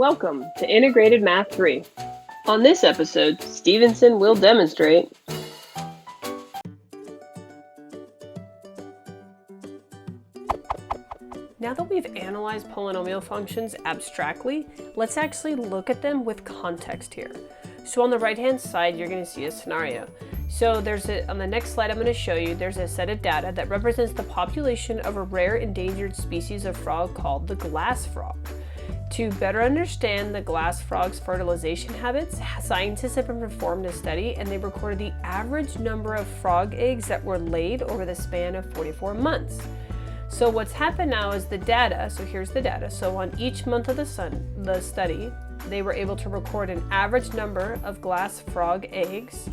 Welcome to Integrated Math 3. On this episode, Stevenson will demonstrate Now that we've analyzed polynomial functions abstractly, let's actually look at them with context here. So on the right-hand side, you're going to see a scenario. So on the next slide I'm going to show you, there's a set of data that represents the population of a rare endangered species of frog called the glass frog. To better understand the glass frog's fertilization habits, scientists have performed a study and they recorded the average number of frog eggs that were laid over the span of 44 months. So what's happened now is the data, so here's the data. So on each month of the study, they were able to record an average number of glass frog eggs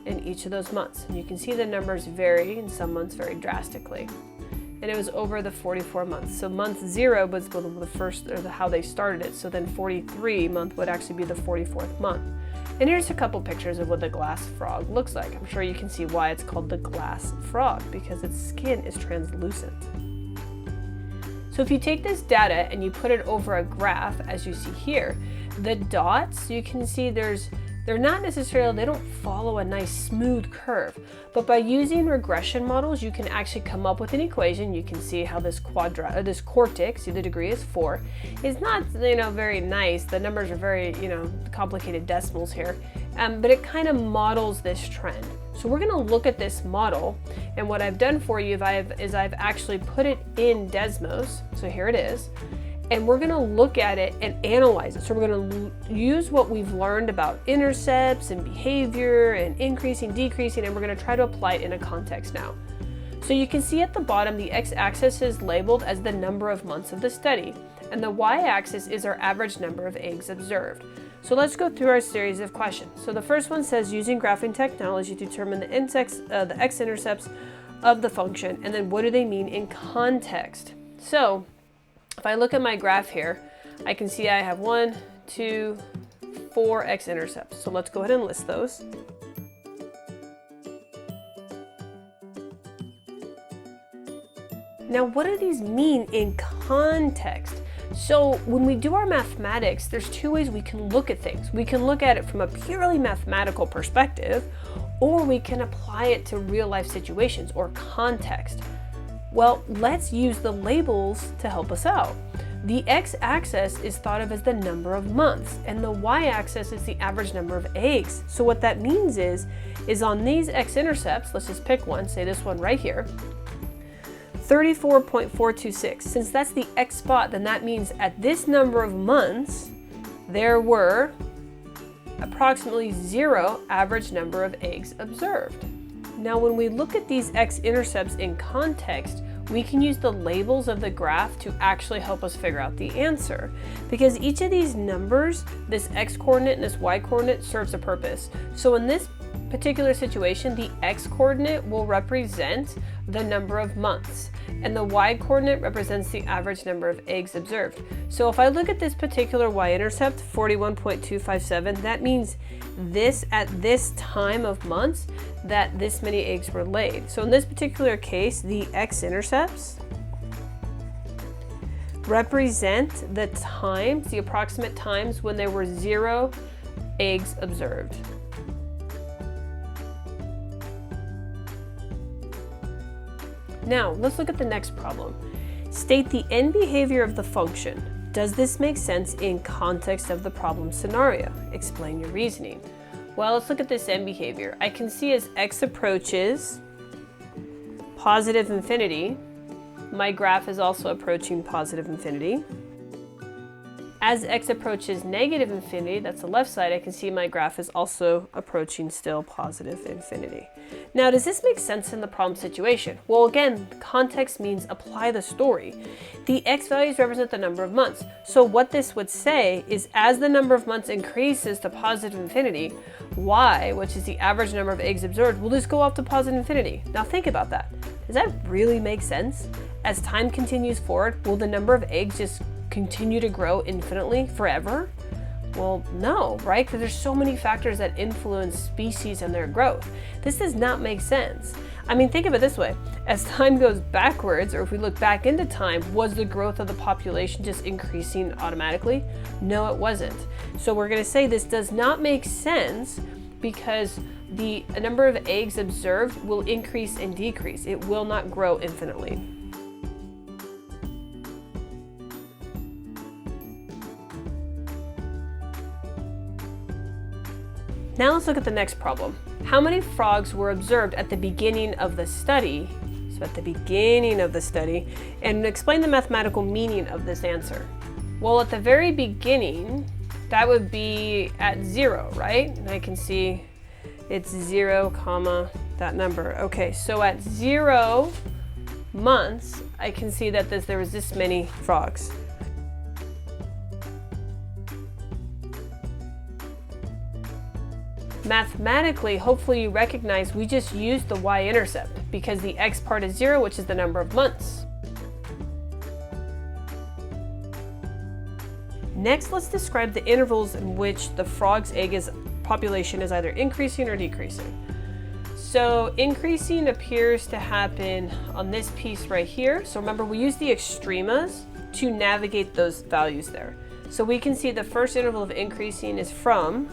in each of those months. And you can see the numbers vary, in some months very drastically. And it was over the 44 months. So month 0 was the first, or how they started it. So then 43 month would actually be the 44th month. And here's a couple pictures of what the glass frog looks like. I'm sure you can see why it's called the glass frog, because its skin is translucent. So if you take this data and you put it over a graph, as you see here, the dots, you can see they're not necessarily, they don't follow a nice smooth curve, but by using regression models, you can actually come up with an equation. You can see how this quartic, see the degree is 4, is not, very nice. The numbers are very, complicated decimals here, but it kind of models this trend. So we're going to look at this model, and what I've done for you is I've actually put it in Desmos. So here it is. And we're going to look at it and analyze it. So we're going to use what we've learned about intercepts and behavior and increasing, decreasing, and we're going to try to apply it in a context now. So you can see at the bottom, the x-axis is labeled as the number of months of the study, and the y-axis is our average number of eggs observed. So let's go through our series of questions. So the first one says, using graphing technology, determine the x-intercepts of the function, and then what do they mean in context? So if I look at my graph here, I can see I have 1, 2, 4 x-intercepts. So let's go ahead and list those. Now, what do these mean in context? So when we do our mathematics, there's two ways we can look at things. We can look at it from a purely mathematical perspective, or we can apply it to real life situations or context. Well, let's use the labels to help us out. The x-axis is thought of as the number of months, and the y-axis is the average number of eggs. So what that means is on these x-intercepts, let's just pick one, say this one right here, 34.426. Since that's the x spot, then that means at this number of months, there were approximately 0 average number of eggs observed. Now, when we look at these x-intercepts in context, we can use the labels of the graph to actually help us figure out the answer. Because each of these numbers, this x-coordinate and this y-coordinate, serves a purpose. So in this particular situation, the x-coordinate will represent the number of months, and the y-coordinate represents the average number of eggs observed. So if I look at this particular y-intercept, 41.257, that means at this time of months, that this many eggs were laid. So in this particular case, the x-intercepts represent the times, the approximate times when there were 0 eggs observed. Now, let's look at the next problem. State the end behavior of the function. Does this make sense in context of the problem scenario? Explain your reasoning. Well, let's look at this end behavior. I can see as x approaches positive infinity, my graph is also approaching positive infinity. As x approaches negative infinity, that's the left side, I can see my graph is also approaching still positive infinity. Now, does this make sense in the problem situation? Well, again, context means apply the story. The x values represent the number of months. So what this would say is as the number of months increases to positive infinity, y, which is the average number of eggs observed, will just go off to positive infinity. Now think about that. Does that really make sense? As time continues forward, will the number of eggs just continue to grow infinitely forever? Well, no, right? Because there's so many factors that influence species and their growth. This does not make sense. I mean, think of it this way. As time goes backwards, or if we look back into time, was the growth of the population just increasing automatically? No, it wasn't. So we're going to say this does not make sense because the number of eggs observed will increase and decrease. It will not grow infinitely. Now let's look at the next problem. How many frogs were observed at the beginning of the study? So at the beginning of the study, and explain the mathematical meaning of this answer. Well, at the very beginning, that would be at 0, right? And I can see it's 0, comma, that number. Okay, so at 0 months, I can see that there was this many frogs. Mathematically, hopefully you recognize we just used the y-intercept because the x part is 0, which is the number of months. Next, let's describe the intervals in which the frog's population is either increasing or decreasing. So increasing appears to happen on this piece right here. So remember, we use the extremas to navigate those values there. So we can see the first interval of increasing is from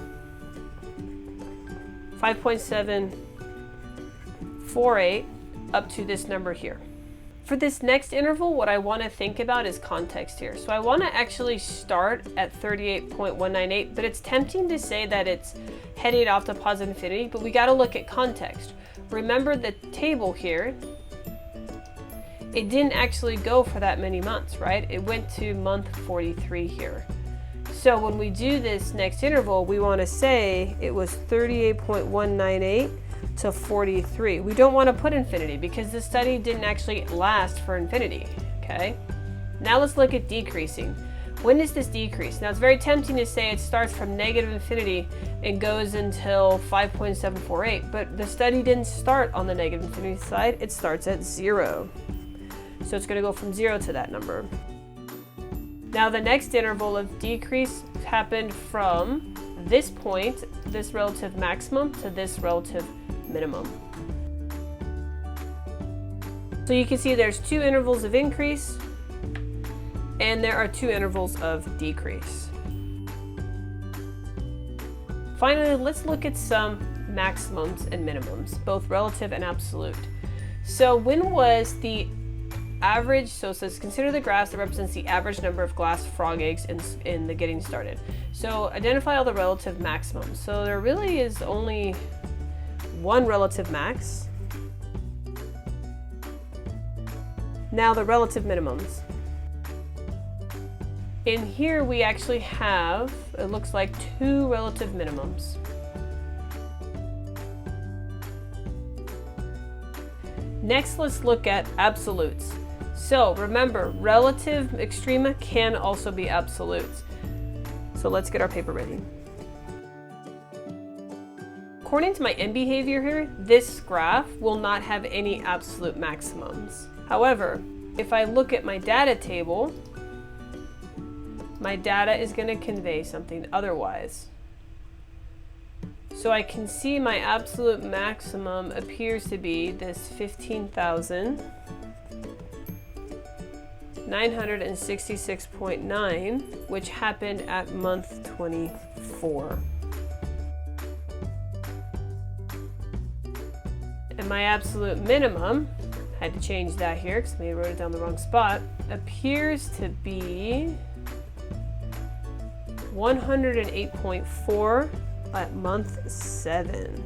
5.748 up to this number here. For this next interval, what I want to think about is context here. So I want to actually start at 38.198, but it's tempting to say that it's heading off to positive infinity, but we got to look at context. Remember the table here, it didn't actually go for that many months, right? It went to month 43 here. So when we do this next interval, we want to say it was 38.198 to 43. We don't want to put infinity because the study didn't actually last for infinity, okay? Now let's look at decreasing. When does this decrease? Now it's very tempting to say it starts from negative infinity and goes until 5.748, but the study didn't start on the negative infinity side, it starts at 0. So it's going to go from 0 to that number. Now the next interval of decrease happened from this point, this relative maximum, to this relative minimum. So you can see there's 2 intervals of increase and there are 2 intervals of decrease. Finally, let's look at some maximums and minimums, both relative and absolute. So when was the average, so it says consider the graph that represents the average number of glass frog eggs in the getting started. So identify all the relative maximums. So there really is only one relative max. Now the relative minimums. In here we actually have, it looks like 2 relative minimums. Next, let's look at absolutes. So remember, relative extrema can also be absolutes. So let's get our paper ready. According to my end behavior here, this graph will not have any absolute maximums. However, if I look at my data table, my data is going to convey something otherwise. So I can see my absolute maximum appears to be this 15,966.9, which happened at month 24. And my absolute minimum, I had to change that here because I wrote it down the wrong spot, appears to be 108.4 at month 7.